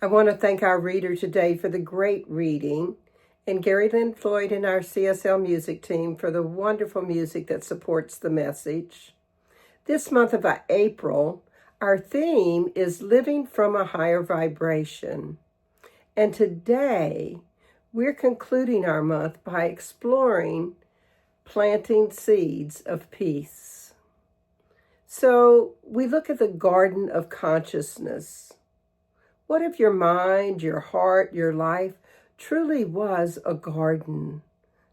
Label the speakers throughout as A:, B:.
A: I want to thank our reader today for the great reading, and Gary Lynn Floyd and our CSL music team for the wonderful music that supports the message. This month of April, our theme is Living from a Higher Vibration. And today, we're concluding our month by exploring planting seeds of peace. So we look at the garden of consciousness. What if your mind, your heart, your life truly was a garden?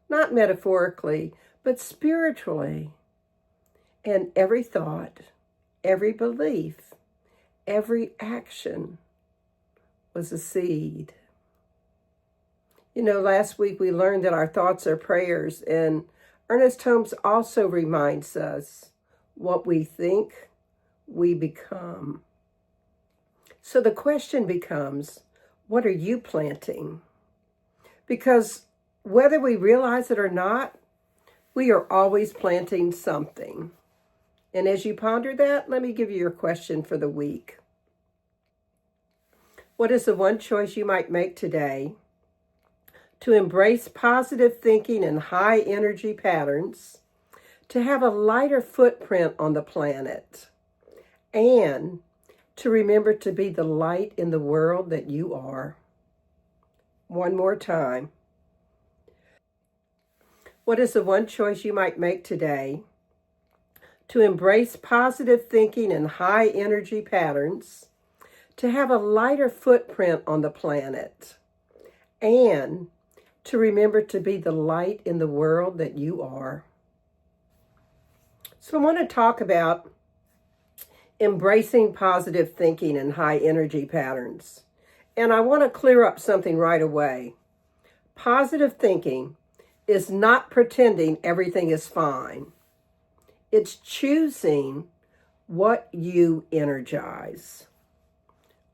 A: Not metaphorically, but spiritually. And every thought, every belief, every action was a seed. You know, last week we learned that our thoughts are prayers, and Ernest Holmes also reminds us what we think, we become. So the question becomes, what are you planting? Because whether we realize it or not, we are always planting something. And as you ponder that, let me give you your question for the week. What is the one choice you might make today to embrace positive thinking and high energy patterns, to have a lighter footprint on the planet, and to remember to be the light in the world that you are? One more time. What is the one choice you might make today to embrace positive thinking and high energy patterns, to have a lighter footprint on the planet, and to remember to be the light in the world that you are? So I want to talk about embracing positive thinking and high energy patterns. And I want to clear up something right away. Positive thinking is not pretending everything is fine. It's choosing what you energize.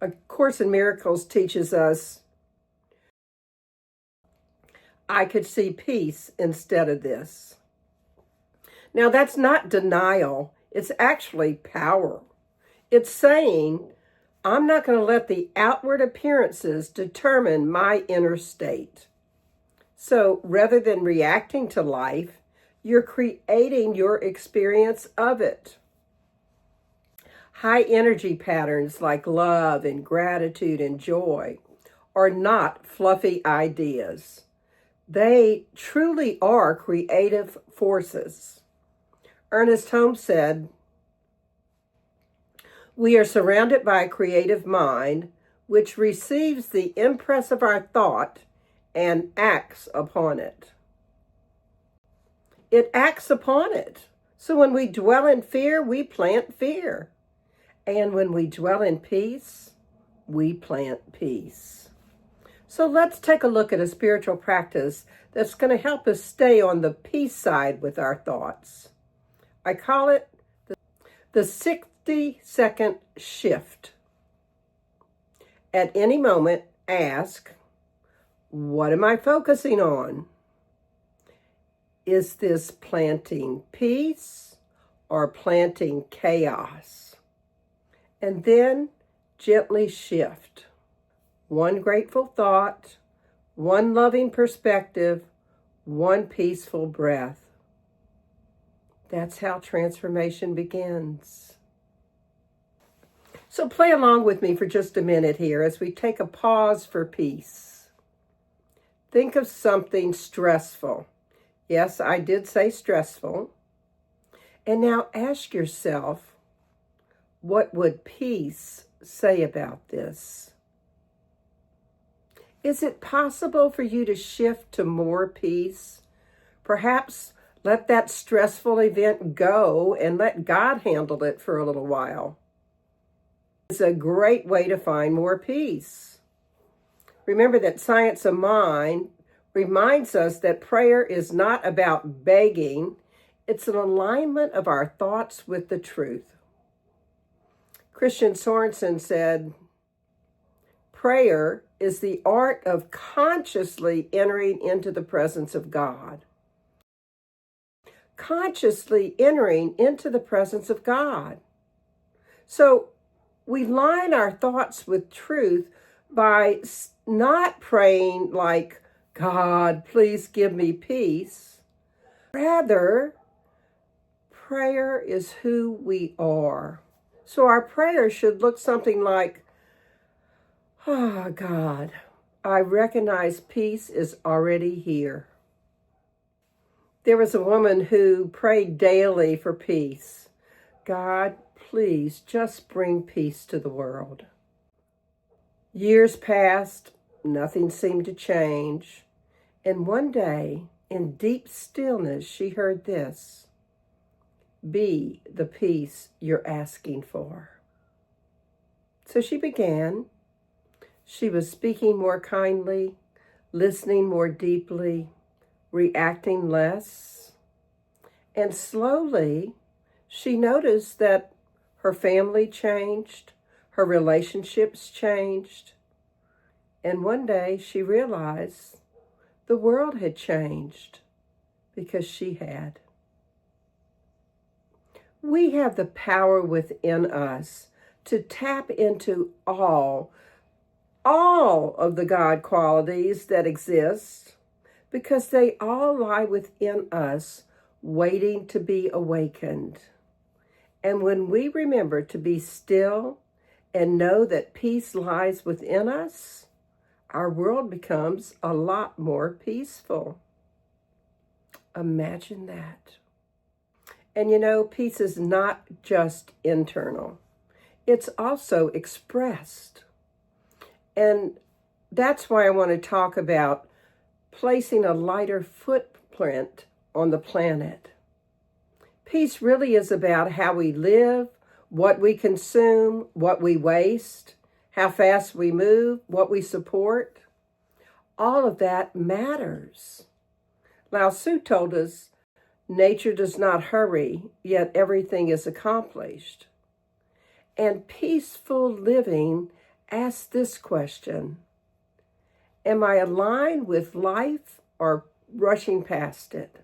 A: A Course in Miracles teaches us, I could see peace instead of this. Now that's not denial, it's actually power. It's saying, I'm not going to let the outward appearances determine my inner state. So rather than reacting to life, you're creating your experience of it. High energy patterns like love and gratitude and joy are not fluffy ideas. They truly are creative forces. Ernest Holmes said, we are surrounded by a creative mind which receives the impress of our thought and acts upon it. It acts upon it. So when we dwell in fear, we plant fear. And when we dwell in peace, we plant peace. So let's take a look at a spiritual practice that's going to help us stay on the peace side with our thoughts. I call it the 60-second shift. At any moment, ask, what am I focusing on? Is this planting peace or planting chaos? And then gently shift. One grateful thought, one loving perspective, one peaceful breath. That's how transformation begins. So play along with me for just a minute here as we take a pause for peace. Think of something stressful. Yes, I did say stressful. And now ask yourself, what would peace say about this? Is it possible for you to shift to more peace? Perhaps let that stressful event go and let God handle it for a little while. It's a great way to find more peace. Remember that Science of Mind reminds us that prayer is not about begging. It's an alignment of our thoughts with the truth. Christian Sorensen said, prayer is the art of consciously entering into the presence of God. Consciously entering into the presence of God. So we line our thoughts with truth by not praying like, God, please give me peace. Rather, prayer is who we are. So our prayer should look something like, oh, God, I recognize peace is already here. There was a woman who prayed daily for peace. God, please just bring peace to the world. Years passed, nothing seemed to change. And one day, in deep stillness, she heard this: be the peace you're asking for. So she began. She was speaking more kindly, listening more deeply, reacting less. And slowly, she noticed that her family changed, her relationships changed. And one day she realized the world had changed because she had. We have the power within us to tap into all of the God qualities that exist, because they all lie within us, waiting to be awakened. And when we remember to be still and know that peace lies within us, our world becomes a lot more peaceful. Imagine that. And you know, peace is not just internal. It's also expressed. And that's why I want to talk about placing a lighter footprint on the planet. Peace really is about how we live, what we consume, what we waste, how fast we move, what we support. All of that matters. Lao Tzu told us, nature does not hurry, yet everything is accomplished. And peaceful living asks this question: am I aligned with life or rushing past it?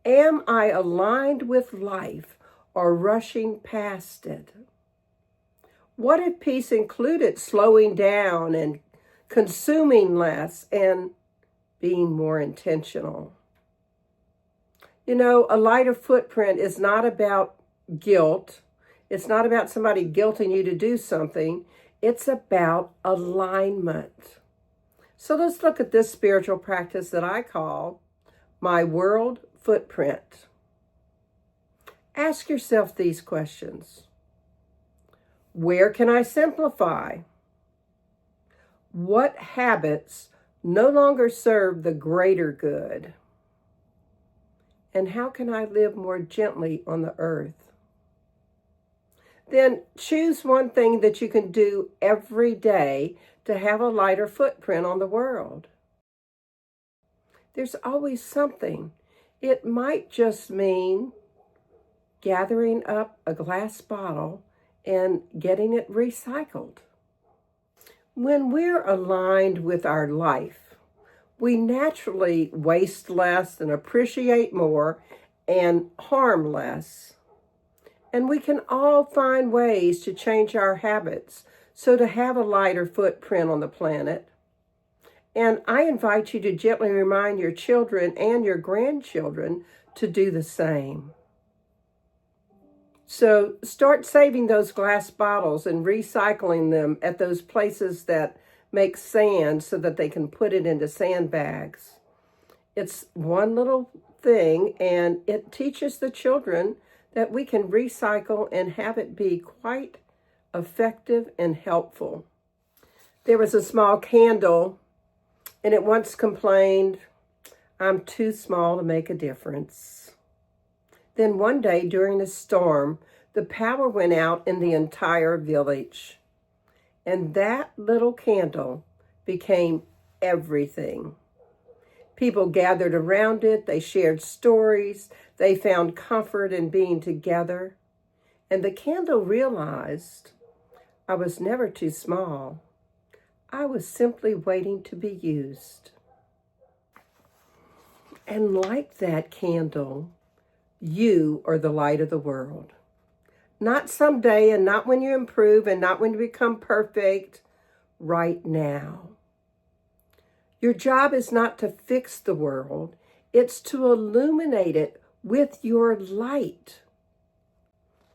A: Am I aligned with life or rushing past it? What if peace included slowing down and consuming less and being more intentional? You know, a lighter footprint is not about guilt. It's not about somebody guilting you to do something. It's about alignment. So let's look at this spiritual practice that I call my world footprint. Ask yourself these questions. Where can I simplify? What habits no longer serve the greater good? And how can I live more gently on the earth? Then choose one thing that you can do every day to have a lighter footprint on the world. There's always something. It might just mean gathering up a glass bottle and getting it recycled. When we're aligned with our life, we naturally waste less and appreciate more and harm less. And we can all find ways to change our habits so to have a lighter footprint on the planet. And I invite you to gently remind your children and your grandchildren to do the same. So start saving those glass bottles and recycling them at those places that make sand so that they can put it into sandbags. It's one little thing, and it teaches the children that we can recycle and have it be quite effective and helpful. There was a small candle, and it once complained, "I'm too small to make a difference." Then one day during a storm, the power went out in the entire village. And that little candle became everything. People gathered around it, they shared stories, they found comfort in being together. And the candle realized, I was never too small. I was simply waiting to be used. And like that candle, you are the light of the world. Not someday, and not when you improve, and not when you become perfect, right now. Your job is not to fix the world, it's to illuminate it with your light.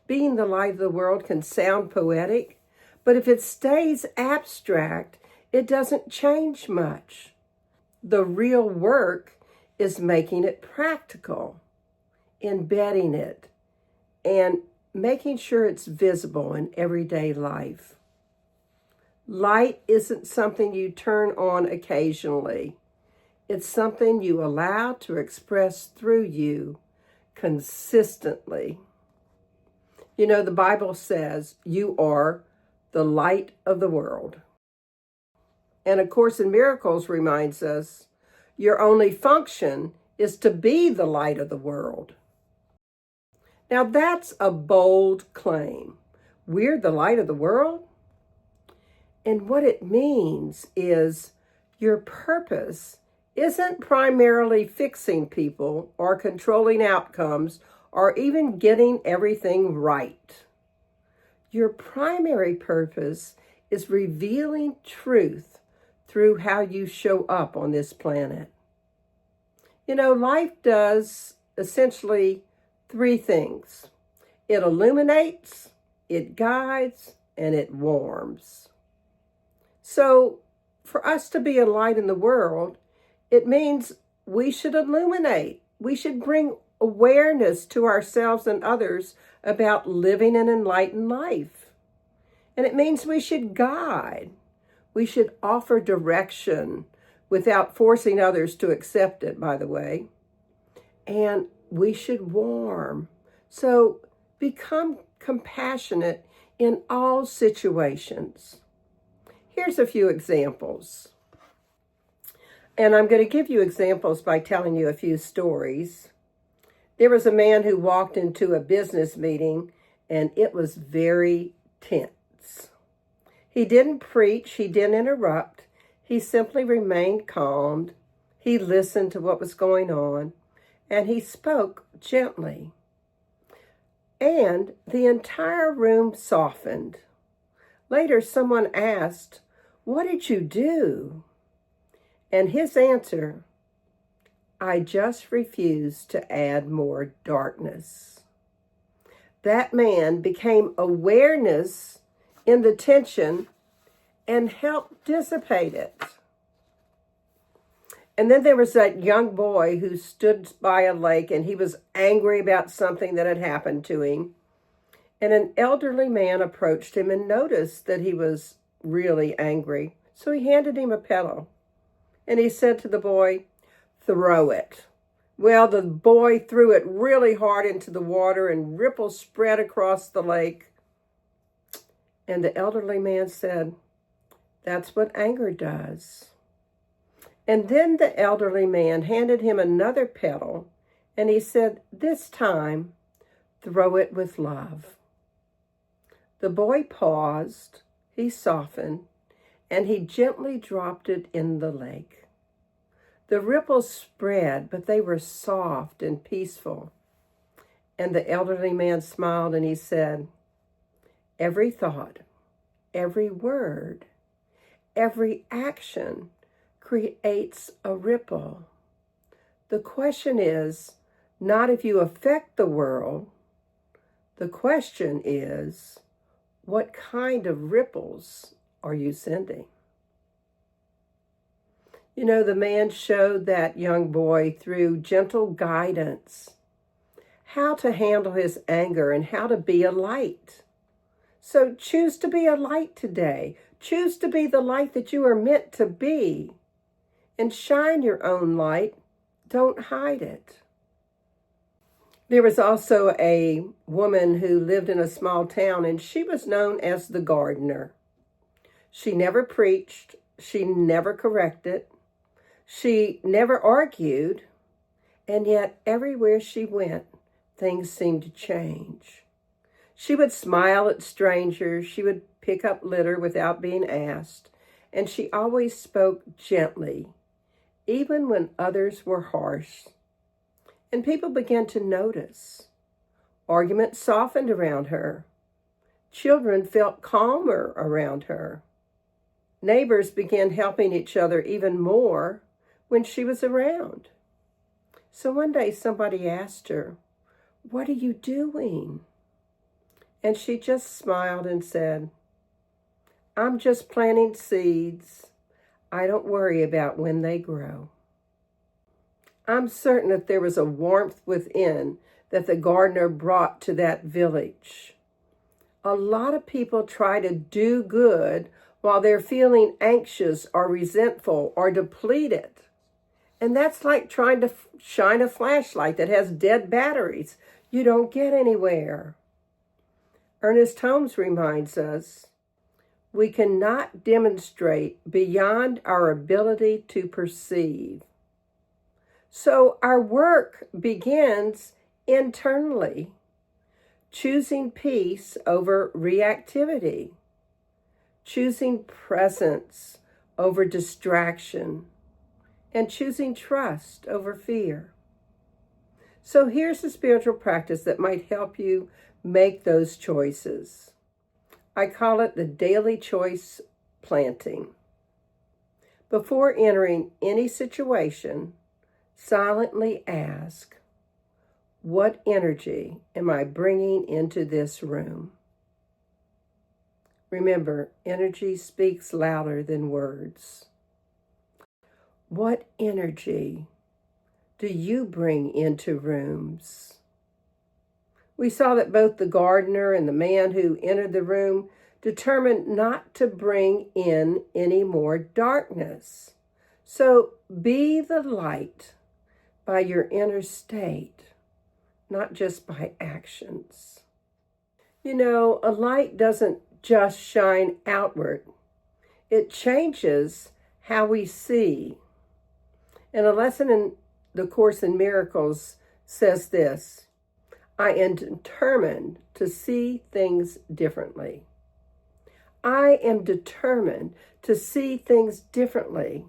A: Being the light of the world can sound poetic, but if it stays abstract, it doesn't change much. The real work is making it practical, embedding it, and making sure it's visible in everyday life. Light isn't something you turn on occasionally. It's something you allow to express through you consistently. You know, the Bible says you are the light of the world. And A Course in Miracles reminds us your only function is to be the light of the world. Now that's a bold claim. We're the light of the world? And what it means is your purpose isn't primarily fixing people or controlling outcomes or even getting everything right. Your primary purpose is revealing truth through how you show up on this planet. You know, life does essentially three things. It illuminates, it guides, and it warms. So for us to be a light in the world, it means we should illuminate. We should bring awareness to ourselves and others about living an enlightened life. And it means we should guide. We should offer direction without forcing others to accept it, by the way. And we should warm. So become compassionate in all situations. Here's a few examples. And I'm going to give you examples by telling you a few stories. There was a man who walked into a business meeting, and it was very tense. He didn't preach, he didn't interrupt. He simply remained calm. He listened to what was going on, and he spoke gently. And the entire room softened. Later, someone asked, "What did you do?" And his answer, "I just refused to add more darkness." That man became awareness in the tension and helped dissipate it. And then there was that young boy who stood by a lake, and he was angry about something that had happened to him. And an elderly man approached him and noticed that he was really angry. So he handed him a paddle. And he said to the boy, "Throw it." Well, the boy threw it really hard into the water, and ripples spread across the lake. And the elderly man said, "That's what anger does." And then the elderly man handed him another paddle, and he said, "This time, throw it with love." The boy paused, he softened, and he gently dropped it in the lake. The ripples spread, but they were soft and peaceful. And the elderly man smiled and he said, "Every thought, every word, every action creates a ripple. The question is not if you affect the world. The question is, what kind of ripples are you sending?" You know, the man showed that young boy through gentle guidance how to handle his anger and how to be a light. So choose to be a light today. Choose to be the light that you are meant to be. And shine your own light. Don't hide it. There was also a woman who lived in a small town, and she was known as the gardener. She never preached. She never corrected. She never argued. And yet everywhere she went, things seemed to change. She would smile at strangers. She would pick up litter without being asked. And she always spoke gently, even when others were harsh. And people began to notice. Arguments softened around her. Children felt calmer around her. neighbors began helping each other even more when she was around. So one day somebody asked her, "What are you doing?" And she just smiled and said, "I'm just planting seeds. I don't worry about when they grow." I'm certain that there was a warmth within that the gardener brought to that village. A lot of people try to do good while they're feeling anxious or resentful or depleted. And that's like trying to shine a flashlight that has dead batteries. You don't get anywhere. Ernest Holmes reminds us, we cannot demonstrate beyond our ability to perceive. So our work begins internally, choosing peace over reactivity, choosing presence over distraction, and choosing trust over fear. So here's a spiritual practice that might help you make those choices. I call it the daily choice planting. Before entering any situation, silently ask, what energy am I bringing into this room? Remember, energy speaks louder than words. What energy do you bring into rooms? We saw that both the gardener and the man who entered the room determined not to bring in any more darkness. So be the light by your inner state, not just by actions. You know, a light doesn't just shine outward. It changes how we see. And a lesson in the Course in Miracles says this, I am determined to see things differently. I am determined to see things differently.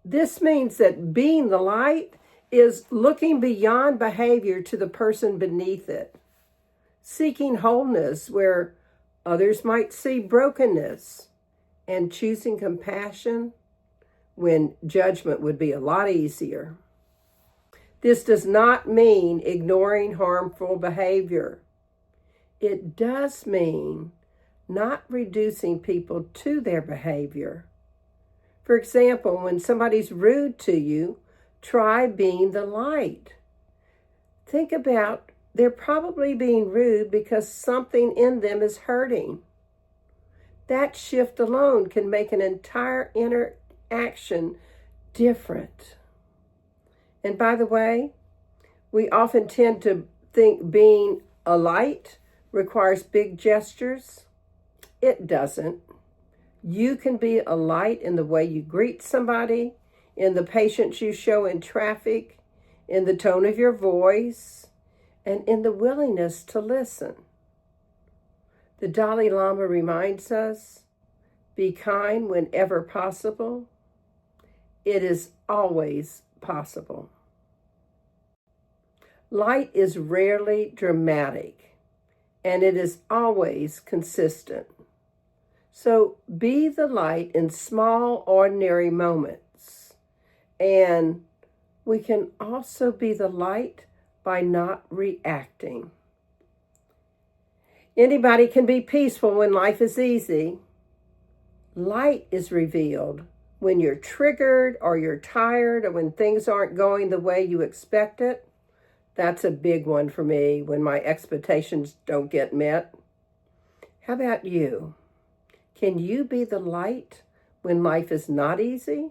A: This means that being the light is looking beyond behavior to the person beneath it, seeking wholeness where others might see brokenness, and choosing compassion when judgment would be a lot easier. This does not mean ignoring harmful behavior. It does mean not reducing people to their behavior. For example, when somebody's rude to you, try being the light. Think about they're probably being rude because something in them is hurting. That shift alone can make an entire interaction different. And by the way, we often tend to think being a light requires big gestures. It doesn't. You can be a light in the way you greet somebody, in the patience you show in traffic, in the tone of your voice, and in the willingness to listen. The Dalai Lama reminds us, be kind whenever possible. It is always possible. Light is rarely dramatic, and it is always consistent. So be the light in small, ordinary moments. And we can also be the light by not reacting. Anybody can be peaceful when life is easy. Light is revealed when you're triggered or you're tired or when things aren't going the way you expect it. That's a big one for me when my expectations don't get met. How about you? Can you be the light when life is not easy?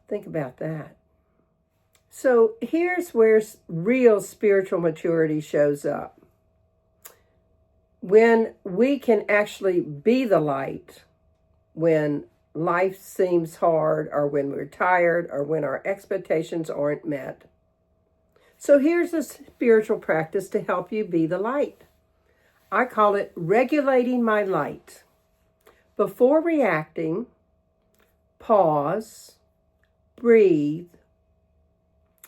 A: Think about that. So here's where real spiritual maturity shows up. When we can actually be the light when life seems hard or when we're tired or when our expectations aren't met. So here's a spiritual practice to help you be the light. I call it regulating my light. Before reacting, pause, breathe,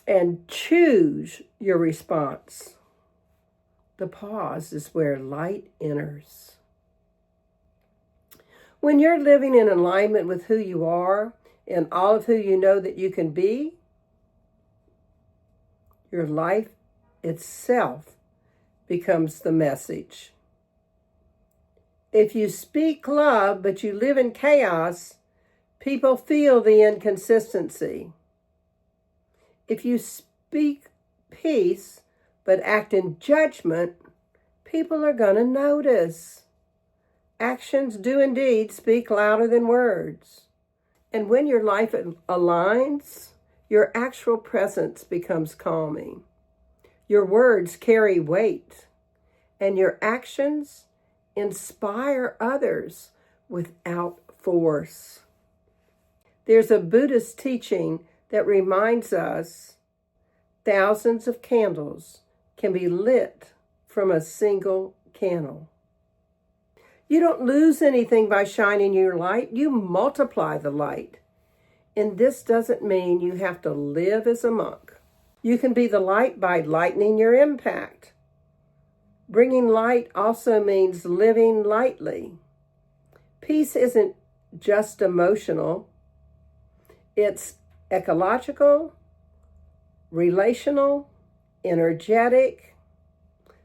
A: and choose your response. The pause is where light enters. When you're living in alignment with who you are and all of who you know that you can be, your life itself becomes the message. If you speak love but you live in chaos, people feel the inconsistency. If you speak peace but act in judgment, people are going to notice. Actions do indeed speak louder than words. And when your life aligns, your actual presence becomes calming. Your words carry weight, and your actions inspire others without force. There's a Buddhist teaching that reminds us thousands of candles can be lit from a single candle. You don't lose anything by shining your light. You multiply the light. And this doesn't mean you have to live as a monk. You can be the light by lightening your impact. Bringing light also means living lightly. Peace isn't just emotional. It's ecological, relational, energetic.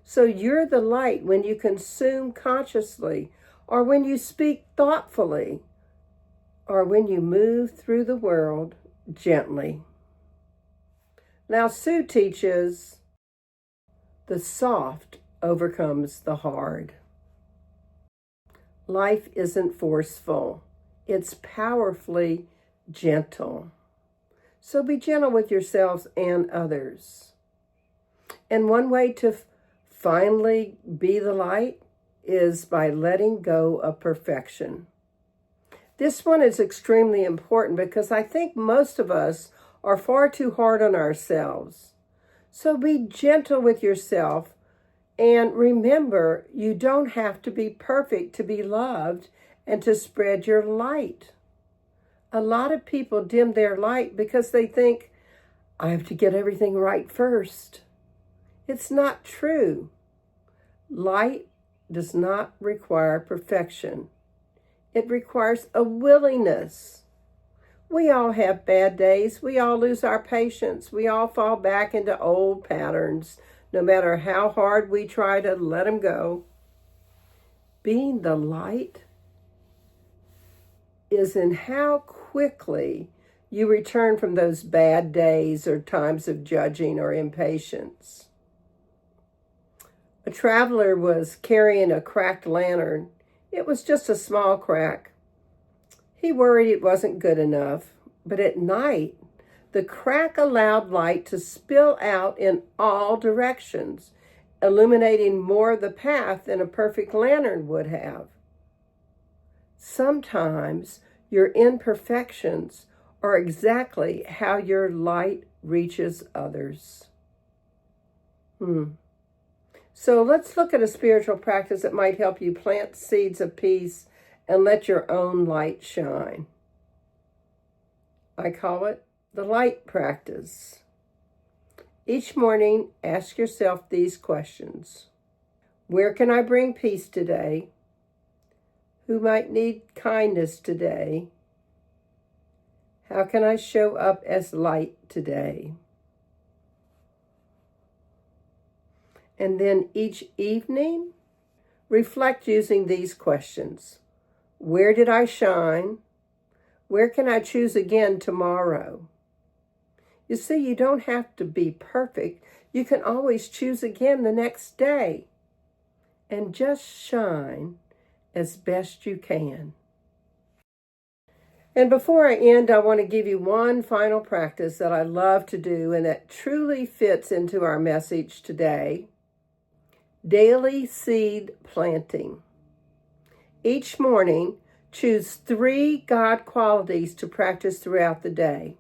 A: So you're the light when you consume consciously, or when you speak thoughtfully, or when you move through the world gently. Now, Sue teaches the soft overcomes the hard. Life isn't forceful. It's powerfully gentle. So be gentle with yourselves and others. And one way to finally be the light is by letting go of perfection. This one is extremely important because I think most of us are far too hard on ourselves. So be gentle with yourself, and remember, you don't have to be perfect to be loved and to spread your light. A lot of people dim their light because they think, I have to get everything right first. It's not true. Light does not require perfection. It requires a willingness. We all have bad days. We all lose our patience. We all fall back into old patterns, no matter how hard we try to let them go. Being the light is in how quickly you return from those bad days or times of judging or impatience. A traveler was carrying a cracked lantern. It was just a small crack. He worried it wasn't good enough, but at night, the crack allowed light to spill out in all directions, illuminating more of the path than a perfect lantern would have. Sometimes your imperfections are exactly how your light reaches others. So let's look at a spiritual practice that might help you plant seeds of peace and let your own light shine. I call it the light practice. Each morning, ask yourself these questions. Where can I bring peace today? Who might need kindness today? How can I show up as light today? And then each evening, reflect using these questions. Where did I shine? Where can I choose again tomorrow? You see, you don't have to be perfect. You can always choose again the next day. And just shine as best you can. And before I end, I want to give you one final practice that I love to do and that truly fits into our message today. Daily seed planting. Each morning, choose 3 God qualities to practice throughout the day.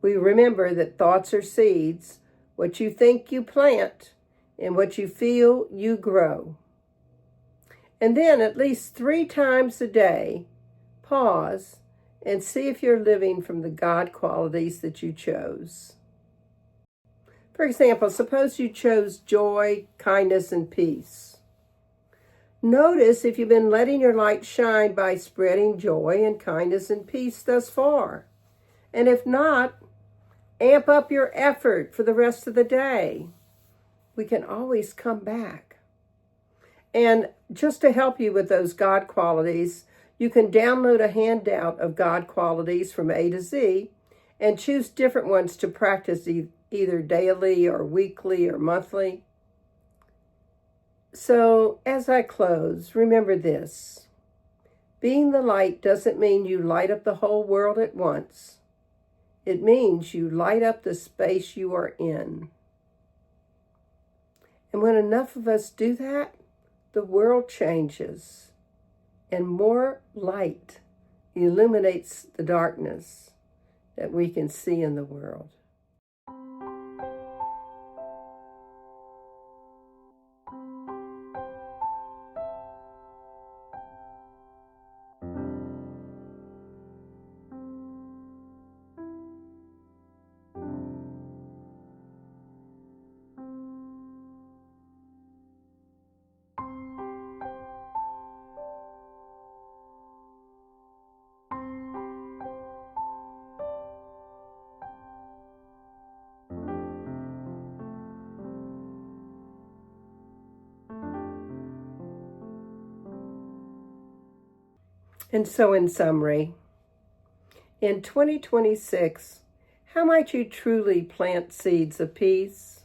A: We remember that thoughts are seeds. What you think you plant, and what you feel you grow. And then at least 3 times a day, pause and see if you're living from the God qualities that you chose. For example, suppose you chose joy, kindness, and peace. Notice if you've been letting your light shine by spreading joy and kindness and peace thus far. And if not, amp up your effort for the rest of the day. We can always come back. And just to help you with those God qualities, you can download a handout of God qualities from A to Z and choose different ones to practice either daily or weekly or monthly. So as I close, remember this. Being the light doesn't mean you light up the whole world at once. It means you light up the space you are in. And when enough of us do that, the world changes and more light illuminates the darkness that we can see in the world. And so in summary, in 2026, how might you truly plant seeds of peace?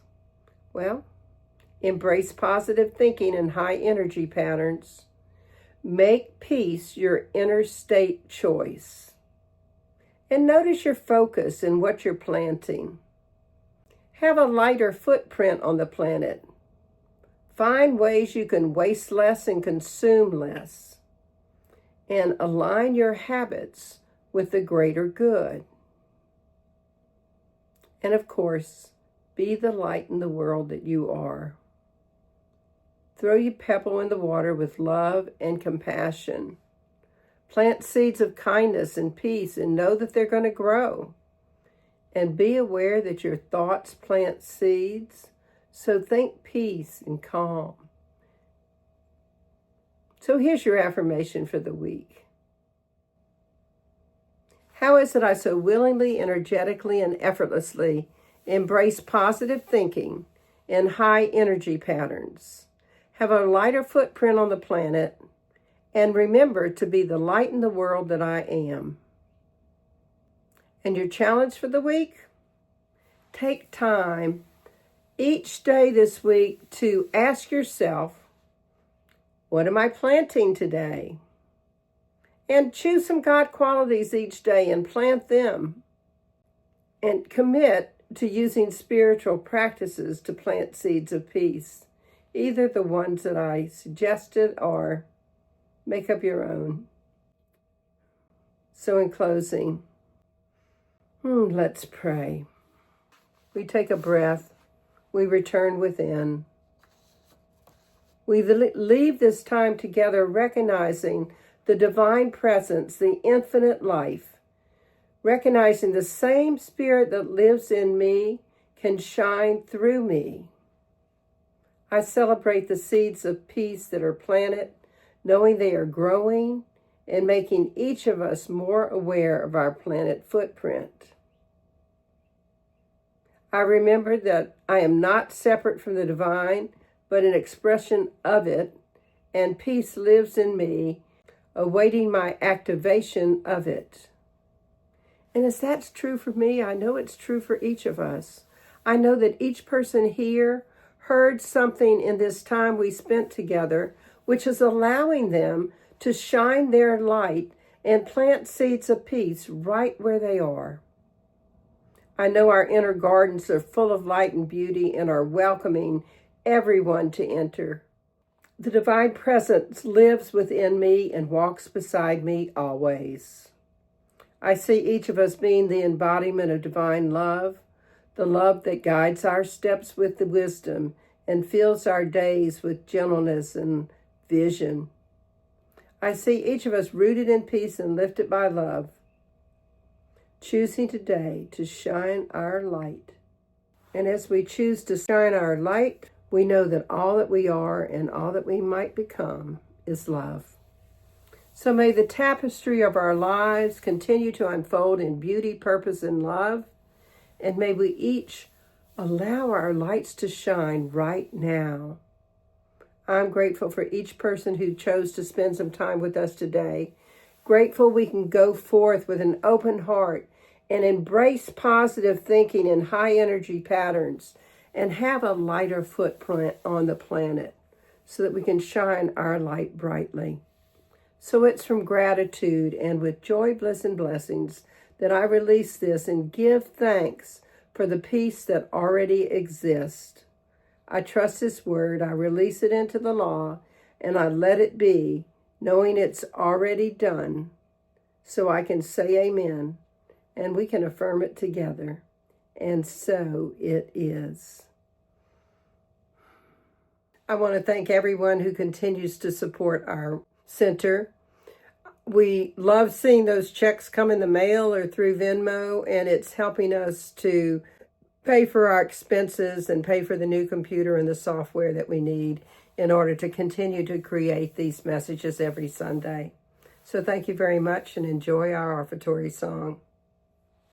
A: Well, embrace positive thinking and high energy patterns. Make peace your inner state choice. And notice your focus in what you're planting. Have a lighter footprint on the planet. Find ways you can waste less and consume less. And align your habits with the greater good. And of course, be the light in the world that you are. Throw your pebble in the water with love and compassion. Plant seeds of kindness and peace and know that they're going to grow. And be aware that your thoughts plant seeds, so think peace and calm. So here's your affirmation for the week. How is it I so willingly, energetically, and effortlessly embrace positive thinking and high energy patterns, have a lighter footprint on the planet, and remember to be the light in the world that I am? And your challenge for the week? Take time each day this week to ask yourself, what am I planting today? And choose some God qualities each day and plant them. And commit to using spiritual practices to plant seeds of peace, either the ones that I suggested or make up your own. So in closing, let's pray. We take a breath. We return within. We leave this time together recognizing the divine presence, the infinite life, recognizing the same spirit that lives in me can shine through me. I celebrate the seeds of peace that are planted, knowing they are growing and making each of us more aware of our planet footprint. I remember that I am not separate from the divine, but an expression of it, and peace lives in me, awaiting my activation of it. And as that's true for me, I know it's true for each of us. I know that each person here heard something in this time we spent together, which is allowing them to shine their light and plant seeds of peace right where they are. I know our inner gardens are full of light and beauty and are welcoming everyone to enter. The divine presence lives within me and walks beside me always. I see each of us being the embodiment of divine love, the love that guides our steps with the wisdom and fills our days with gentleness and vision. I see each of us rooted in peace and lifted by love, choosing today to shine our light. And as we choose to shine our light, we know that all that we are and all that we might become is love. So may the tapestry of our lives continue to unfold in beauty, purpose, and love. And may we each allow our lights to shine right now. I'm grateful for each person who chose to spend some time with us today. Grateful we can go forth with an open heart and embrace positive thinking and high energy patterns and have a lighter footprint on the planet so that we can shine our light brightly. So it's from gratitude and with joy, bliss, and blessings that I release this and give thanks for the peace that already exists. I trust this word, I release it into the law, and I let it be, knowing it's already done, so I can say amen, and we can affirm it together. And so it is. I want to thank everyone who continues to support our center. We love seeing those checks come in the mail or through Venmo, and it's helping us to pay for our expenses and pay for the new computer and the software that we need in order to continue to create these messages every Sunday. So thank you very much and enjoy our offertory song.